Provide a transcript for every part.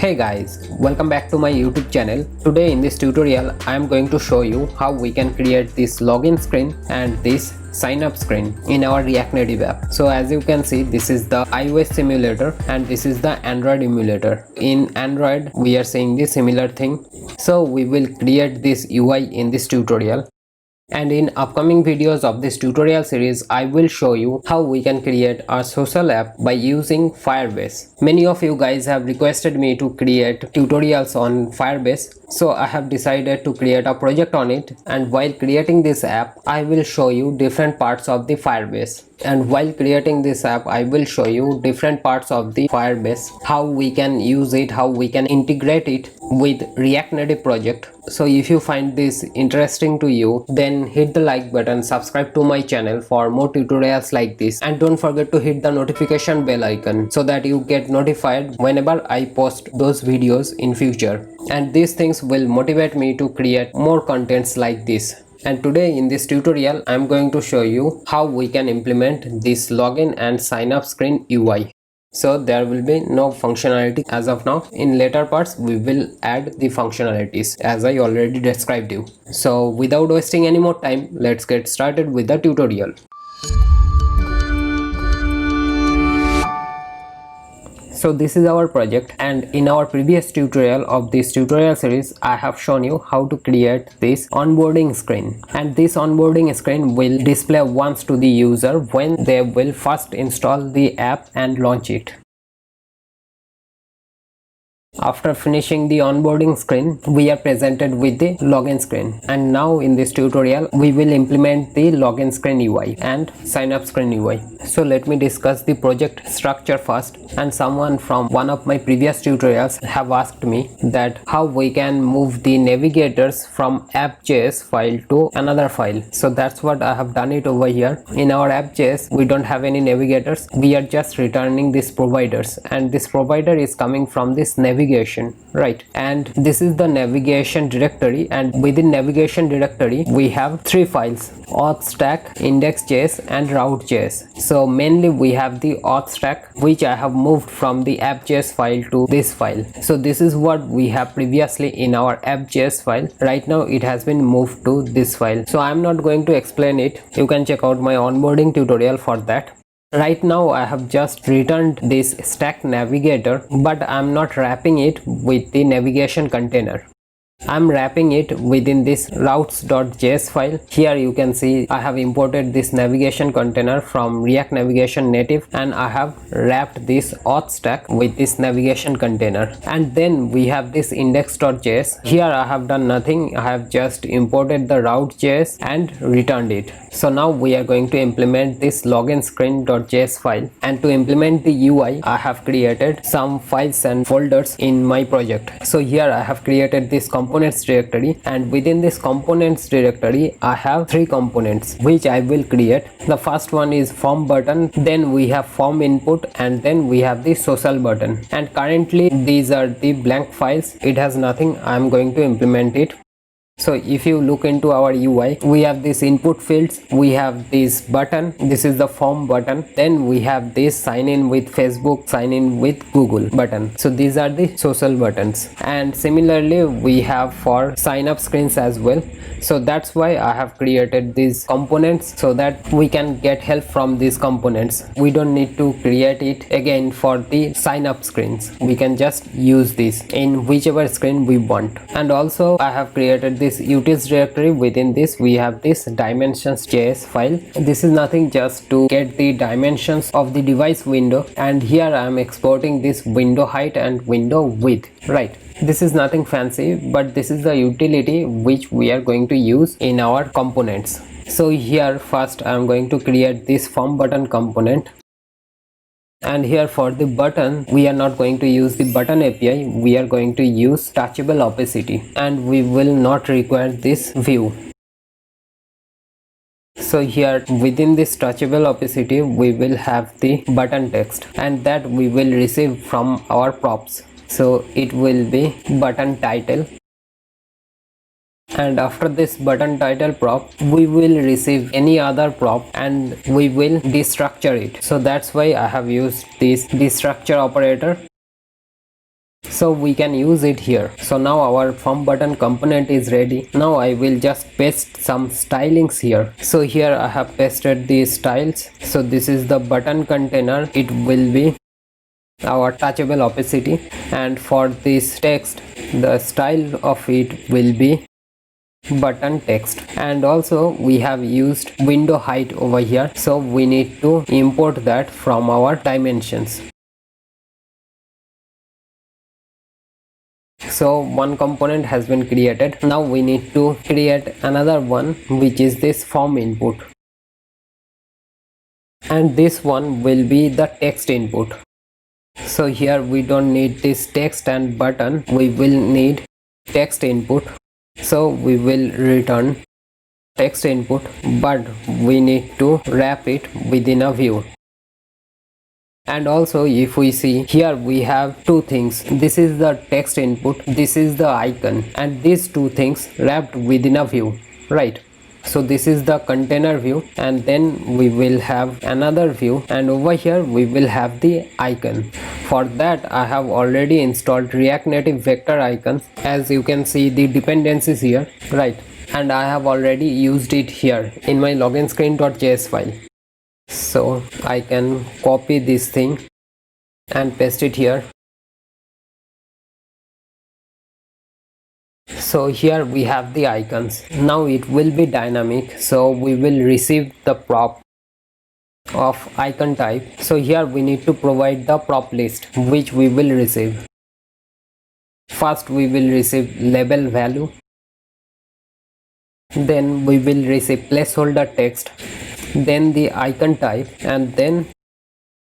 Hey guys, welcome back to my YouTube channel. Today in this tutorial I am going to show you how we can create this login screen and this sign up screen in our React Native app. So as you can see, this is the iOS simulator and this is the Android emulator. In Android we are seeing the similar thing. So we will create this UI in this tutorial. And in upcoming videos of this tutorial series, I will show you how we can create a social app by using Firebase. Many of you guys have requested me to create tutorials on Firebase, so I have decided to create a project on it. And while creating this app, I will show you different parts of the Firebase. And while creating this app, I will show you different parts of the Firebase, how we can use it, how we can integrate it with React Native project. So if you find this interesting to you, then hit the like button, subscribe to my channel for more tutorials like this, and don't forget to hit the notification bell icon so that you get notified whenever I post those videos in future. And these things will motivate me to create more contents like this. And today in this tutorial I am going to show you how we can implement this login and sign up screen UI. So there will be no functionality as of now. In later parts we will add the functionalities as I already described you. So without wasting any more time, let's get started with the tutorial. So this is our project, and in our previous tutorial of this tutorial series I have shown you how to create this onboarding screen, and this onboarding screen will display once to the user when they will first install the app and launch it. After finishing the onboarding screen, we are presented with the login screen, and now in this tutorial we will implement the login screen UI and sign up screen UI. So let me discuss the project structure first. And someone from one of my previous tutorials have asked me that how we can move the navigators from App.js file to another file. So that's what I have done it over here. In our App.js we don't have any navigators, we are just returning these providers, and this provider is coming from this navigation, right? And this is the navigation directory, and within navigation directory we have three files: auth stack, index.js and route.js. So mainly we have the auth stack, which I have moved from the app.js file to this file. So this is what we have previously in our app.js file. Right now it has been moved to this file, so I'm not going to explain it. You can check out my onboarding tutorial for that. Right now I have just returned this stack navigator, but I'm not wrapping it with the navigation container. I'm wrapping it within this routes.js file. Here you can see I have imported this navigation container from React Navigation Native, and I have wrapped this auth stack with this navigation container. And then we have this index.js. Here I have done nothing, I have just imported the route.js and returned it. So now we are going to implement this login screen.js file, and to implement the UI I have created some files and folders in my project. So here I have created this components directory, and within this components directory I have three components which I will create. The first one is FormButton, then we have FormInput, and then we have the SocialButton. And currently these are the blank files, it has nothing. I am going to implement it. So if you look into our UI, we have these input fields, we have this button, this is the form button, then we have this sign in with Facebook, sign in with Google button. So these are the social buttons, and similarly we have for sign up screens as well. So that's why I have created these components so that we can get help from these components. We don't need to create it again for the sign up screens, we can just use this in whichever screen we want. And also I have created this utils directory. Within this we have this dimensions.js file. This is nothing, just to get the dimensions of the device window, and here I am exporting this window height and window width, right? This is nothing fancy, but this is the utility which we are going to use in our components. So here first I am going to create this form button component. And here for the button, we are not going to use the button API, we are going to use touchable opacity, and we will not require this view. So here within this touchable opacity we will have the button text, and that we will receive from our props. So it will be button title, and after this button title prop we will receive any other prop and we will destructure it. So that's why I have used this destructure operator. so we can use it here. So now our form button component is ready. Now I will just paste some stylings here. So here I have pasted the styles. So this is the button container. It will be our touchable opacity, and for this text the style of it will be button text. And also we have used window height over here, so we need to import that from our dimensions. So one component has been created. Now we need to create another one, which is this form input, and this one will be the text input. So here we don't need this text and button, we will need text input. So we will return text input, but we need to wrap it within a view. And also if we see here, we have two things. This is the text input, this is the icon, and these two things wrapped within a view, right? So this is the container view, and then we will have another view, and over here we will have the icon. For that I have already installed React Native vector icons, as you can see the dependencies here, right? And I have already used it here in my login screen.js file. So I can copy this thing and paste it here. So here we have the icons. Now it will be dynamic, so we will receive the prop of icon type. So here we need to provide the prop list which we will receive. First we will receive label value, then we will receive placeholder text, then the icon type, and then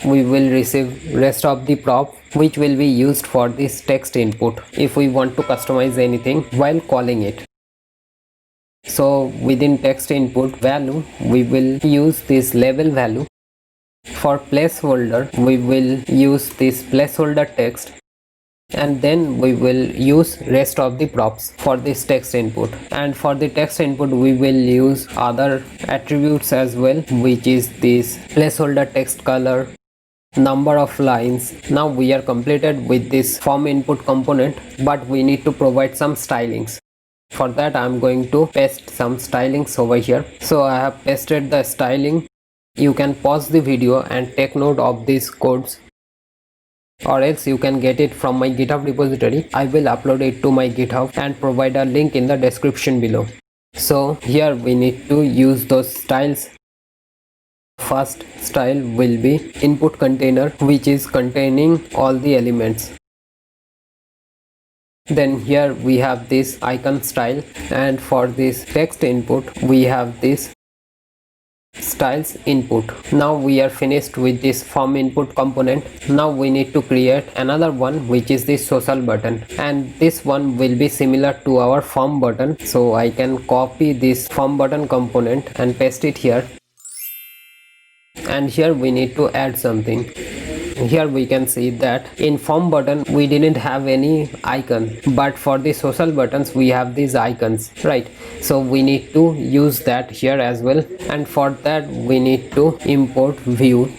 we will receive rest of the prop, which will be used for this text input if we want to customize anything while calling it. So within text input value we will use this label value. For placeholder we will use this placeholder text, and then we will use rest of the props for this text input. And for the text input we will use other attributes as well, which is this placeholder text color, number of lines. Now we are completed with this form input component, but we need to provide some stylings. For that I am going to paste some stylings over here. So I have pasted the styling. You can pause the video and take note of these codes, or else you can get it from my GitHub repository. I will upload it to my GitHub and provide a link in the description below. So here we need to use those styles. First style will be input container, which is containing all the elements. Then here we have this icon style, and for this text input we have this styles input. Now we are finished with this form input component. Now we need to create another one, which is this social button, and this one will be similar to our form button. So I can copy this form button component and paste it here. And here we need to add something. Here we can see that in form button we didn't have any icon, but for the social buttons we have these icons, right? So we need to use that here as well, and for that we need to import view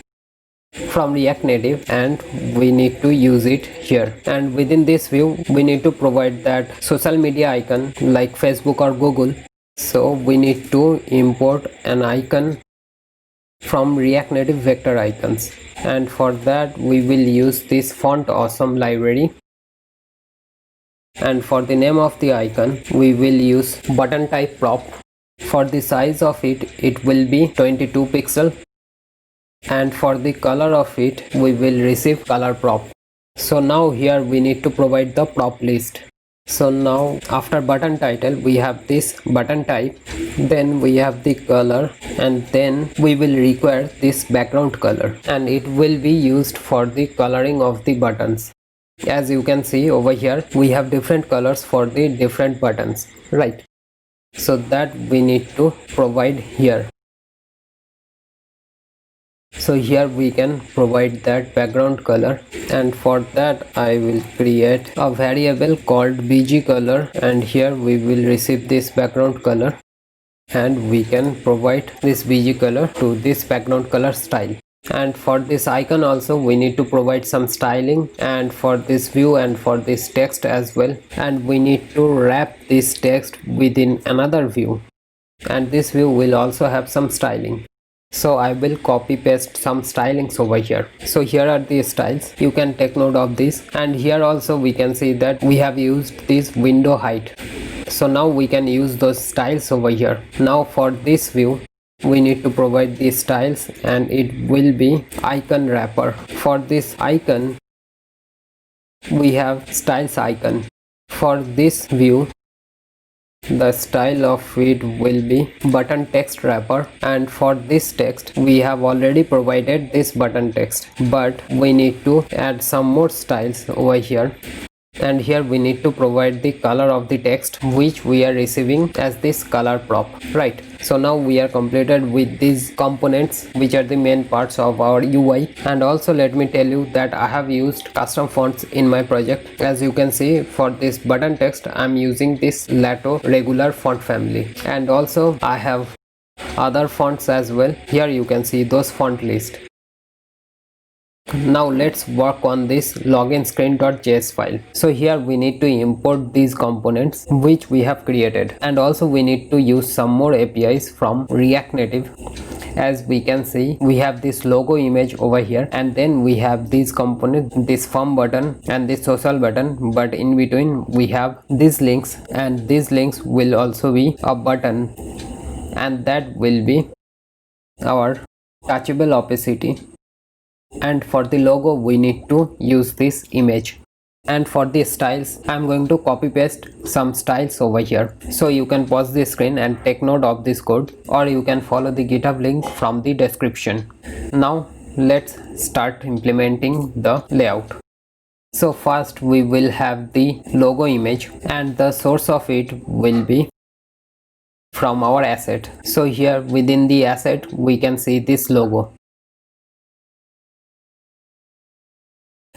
from React Native, and we need to use it here. And within this view we need to provide that social media icon like Facebook or Google. So we need to import an icon from React Native vector icons, and for that we will use this font awesome library. And for the name of the icon we will use button type prop. For the size of it, it will be 22 pixel, and for the color of it we will receive color prop. So now here we need to provide the prop list. So now after button title we have this button type, then we have the color, and then we will require this background color, and it will be used for the coloring of the buttons. As you can see over here we have different colors for the different buttons, right? So that we need to provide here. So here we can provide that background color, and for that I will create a variable called bgcolor, and here we will receive this background color, and we can provide this bgcolor to this background color style. And for this icon also we need to provide some styling, and for this view and for this text as well, and we need to wrap this text within another view, and this view will also have some styling. So I will copy paste some stylings over here. So here are the styles, you can take note of this. And here also we can see that we have used this window height, so now we can use those styles over here. Now for this view we need to provide these styles, and it will be icon wrapper. For this icon we have styles icon. For this view the style of it will be button text wrapper, and for this text we have already provided this button text, but we need to add some more styles over here. And here we need to provide the color of the text which we are receiving as this color prop, right? So now we are completed with these components which are the main parts of our UI. And also let me tell you that I have used custom fonts in my project. As you can see, for this button text I am using this Lato regular font family, and also I have other fonts as well. Here you can see those font list. Now let's work on this login screen.js file. So here we need to import these components which we have created, and also we need to use some more APIs from React Native. As we can see, we have this logo image over here, and then we have these components, this FormButton and this SocialButton, but in between we have these links, and these links will also be a button, and that will be our touchable opacity. And for the logo we need to use this image. And for the styles I'm going to copy paste some styles over here. So you can pause the screen and take note of this code, or you can follow the GitHub link from the description. Now let's start implementing the layout. So first we will have the logo image, and the source of it will be from our asset. So here within the asset we can see this logo.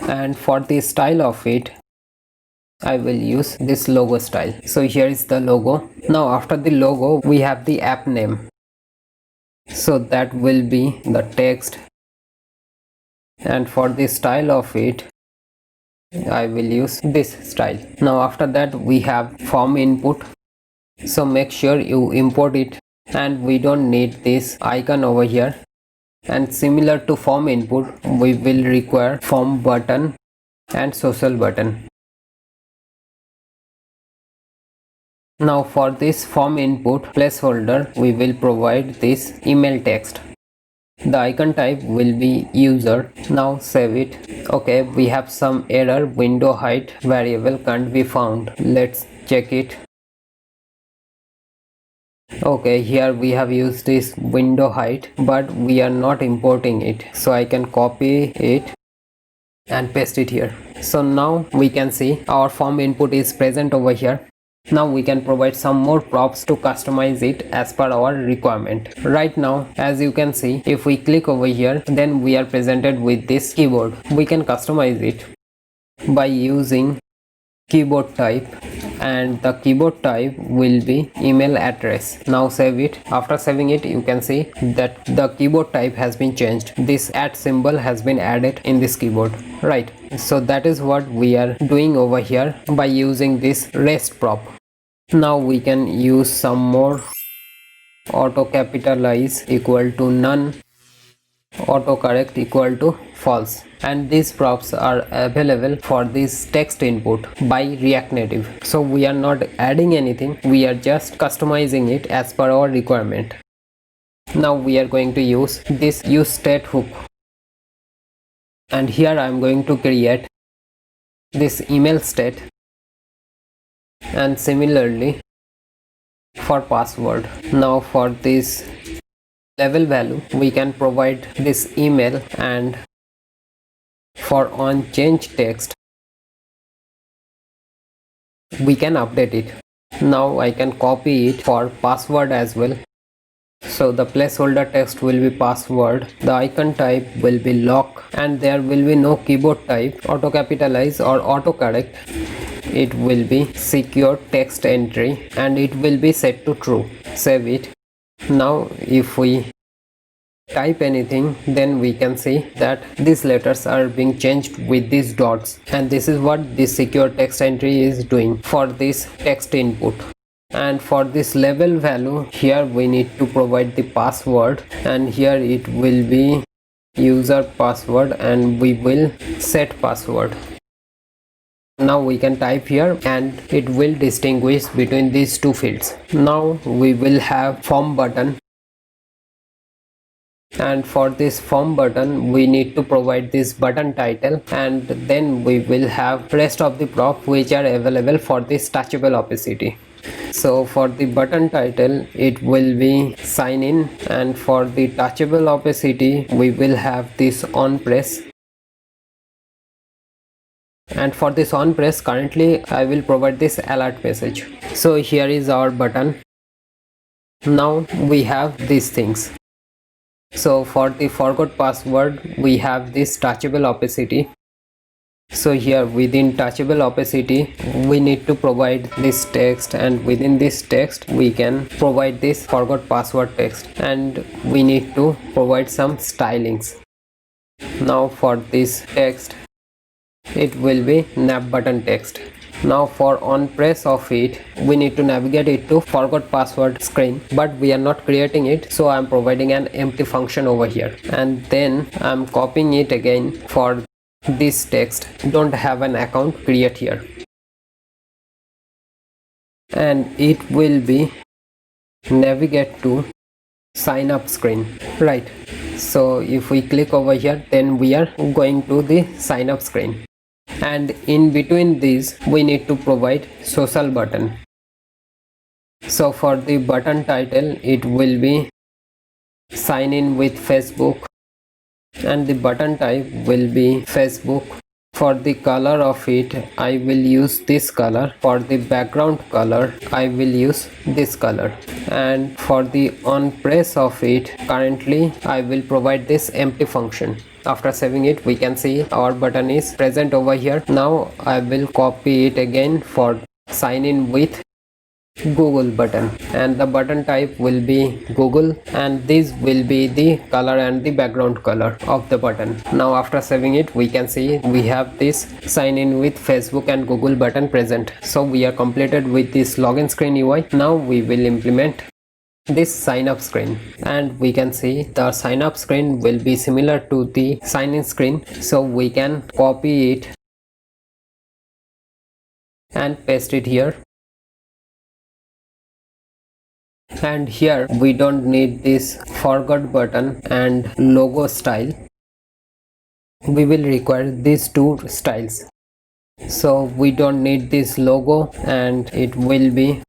And for the style of it I will use this logo style. So here is the logo. Now after the logo we have the app name, so that will be the text. And for the style of it I will use this style. Now after that we have form input, so make sure you import it, and we don't need this icon over here. And similar to form input we will require form button and social button. Now for this form input placeholder we will provide this email text. The icon type will be user. Now save it. Okay, we have some error, window height variable can't be found. Let's check it. Okay, here we have used this window height, but we are not importing it, so I can copy it and paste it here. So now we can see our form input is present over here. Now we can provide some more props to customize it as per our requirement. Right now, as you can see, if we click over here, then we are presented with this keyboard. We can customize it by using keyboard type, and the keyboard type will be email address. Now save it. After saving it, you can see that the keyboard type has been changed. This @ symbol has been added in this keyboard, right? So that is what we are doing over here by using this rest prop. Now we can use some more. Auto capitalize equal to none, autocorrect equal to false, and these props are available for this text input by React Native. So we are not adding anything, we are just customizing it as per our requirement. Now we are going to use this useState hook, and here I am going to create this email state, and similarly for password. Now for this level value we can provide this email, and for on change text we can update it. Now I can copy it for password as well. So the placeholder text will be password, the icon type will be lock, and there will be no keyboard type, auto capitalize or autocorrect. It will be secure text entry, and it will be set to true. Save it. Now if we type anything, then we can see that these letters are being changed with these dots, and this is what this secure text entry is doing for this text input. And for this level value, here we need to provide the password, and here it will be user password, and we will set password. Now we can type here and it will distinguish between these two fields. Now we will have form button, and for this form button we need to provide this button title, and then we will have rest of the prop which are available for this touchable opacity. So for the button title it will be sign in, and for the touchable opacity we will have this on press, and for this on press currently I will provide this alert message. So here is our button. Now we have these things. So for the forgot password we have this touchable opacity. So here within touchable opacity we need to provide this text, and within this text we can provide this forgot password text, and we need to provide some stylings. Now for this text it will be nav button text. Now for on press of it we need to navigate it to forgot password screen, but we are not creating it, so I am providing an empty function over here, and then I am copying it again for this text don't have an account, create here, and it will be navigate to sign up screen, right? So if we click over here, then we are going to the sign up screen, and in between these we need to provide social button. So for the button title it will be sign in with Facebook, and the button type will be Facebook. For the color of it I will use this color, for the background color I will use this color, and for the on press of it currently I will provide this empty function. After saving it we can see our button is present over here. Now I will copy it again for sign in with Google button, and the button type will be Google, and this will be the color and the background color of the button. Now after saving it we can see we have this sign in with Facebook and Google button present. So we are completed with this login screen UI. Now we will implement this sign up screen, and we can see the sign up screen will be similar to the sign in screen, so we can copy it and paste it here. And here we don't need this forgot button and logo style, we will require these two styles. So we don't need this logo, and it will be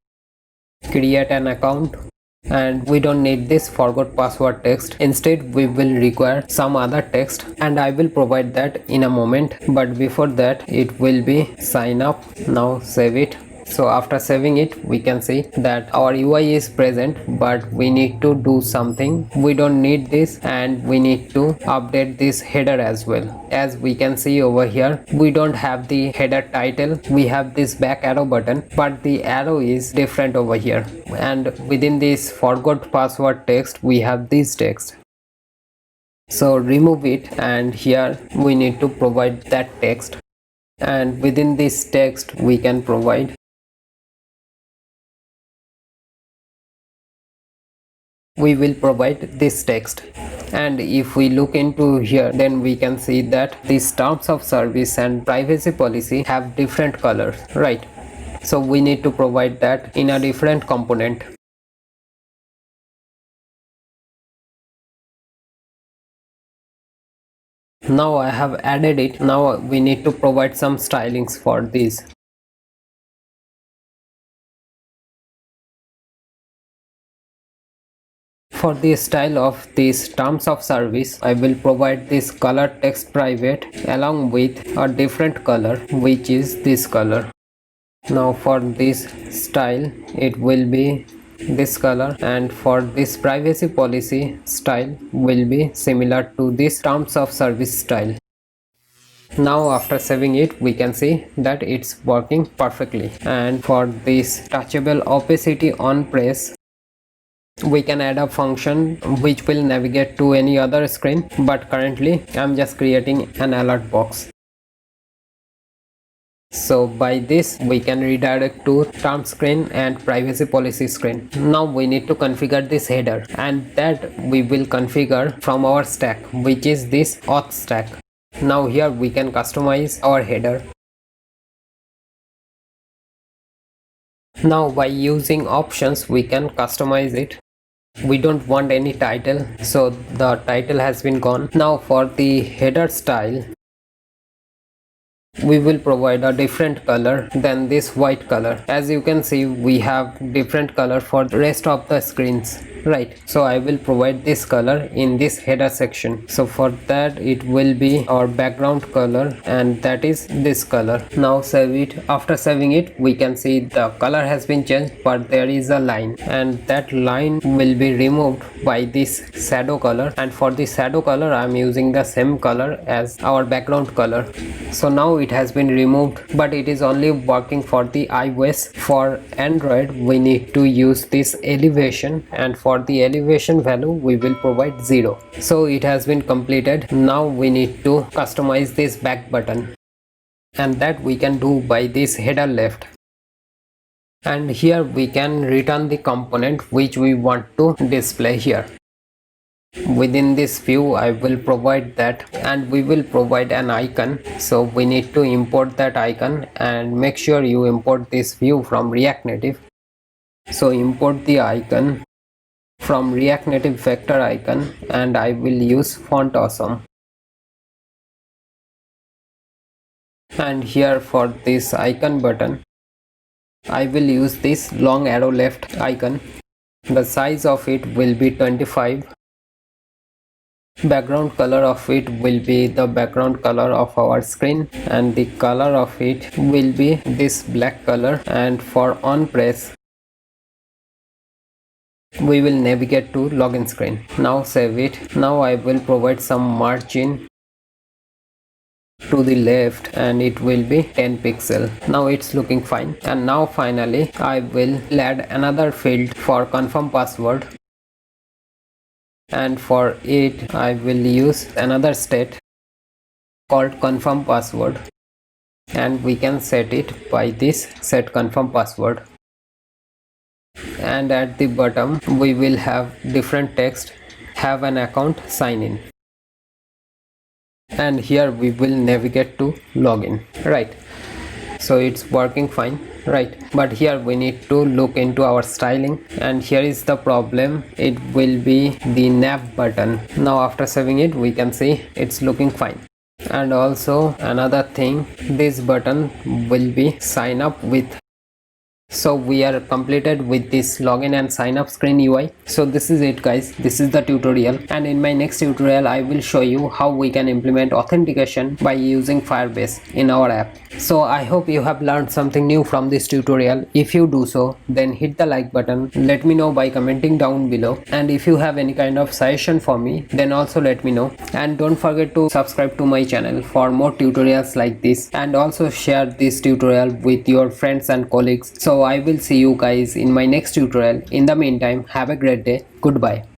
create an account, and we don't need this forgot password text. Instead we will require some other text, and I will provide that in a moment, but before that it will be sign up. Now save it. So after saving it we can see that our UI is present, but we need to do something. We don't need this, and we need to update this header as well. As we can see over here we don't have the header title, we have this back arrow button, but the arrow is different over here, and within this forgot password text we have this text. So remove it, and here we need to provide that text, and within this text we can provide this text. And if we look into here, then we can see that these terms of service and privacy policy have different colors, right? So we need to provide that in a different component. Now I have added it. Now we need to provide some stylings for these. For the style of these terms of service, I will provide this color text private along with a different color, which is this color. Now for this style it will be this color, and for this privacy policy style will be similar to this terms of service style. Now after saving it we can see that it's working perfectly. And for this touchable opacity on press, we can add a function which will navigate to any other screen, but currently I'm just creating an alert box. So by this we can redirect to term screen and privacy policy screen. Now we need to configure this header, and that we will configure from our stack, which is this auth stack. Now here we can customize our header. Now by using options we can customize it. We don't want any title, so the title has been gone. Now for the header style, we will provide a different color than this white color. As you can see, we have different color for the rest of the screens, right? So I will provide this color in this header section. So for that it will be our background color, and that is this color. Now save it. After saving it, we can see the color has been changed, but there is a line, and that line will be removed by this shadow color. And for the shadow color I am using the same color as our background color. So now it has been removed, but it is only working for the iOS. For Android we need to use this elevation, and for the elevation value we will provide 0. So it has been completed. Now we need to customize this back button, and that we can do by this header left. And here we can return the component which we want to display here. Within this view I will provide that, and we will provide an icon. So we need to import that icon, and make sure you import this view from React Native. So import the icon from React Native vector icon, and I will use font awesome. And here for this icon button I will use this long arrow left icon. The size of it will be 25. Background color of it will be the background color of our screen, and the color of it will be this black color. And for on press we will navigate to login screen. Now save it. Now I will provide some margin to the left, and it will be 10 pixel. Now it's looking fine. And now finally I will add another field for confirm password, and for it I will use another state called confirm password, and we can set it by this set confirm password. And at the bottom we will have different text, have an account, sign in, and here we will navigate to login, right? So it's working fine, right? But here we need to look into our styling, and here is the problem. It will be the nav button. Now after saving it we can see it's looking fine. And also another thing, this button will be sign up with. So we are completed with this login and sign up screen UI. So this is it guys, this is the tutorial, and in my next tutorial I will show you how we can implement authentication by using Firebase in our app. So I hope you have learned something new from this tutorial. If you do so, then hit the like button, let me know by commenting down below, and if you have any kind of suggestion for me, then also let me know. And don't forget to subscribe to my channel for more tutorials like this, and also share this tutorial with your friends and colleagues. So I will see you guys in my next tutorial. In the meantime, have a great day. Goodbye.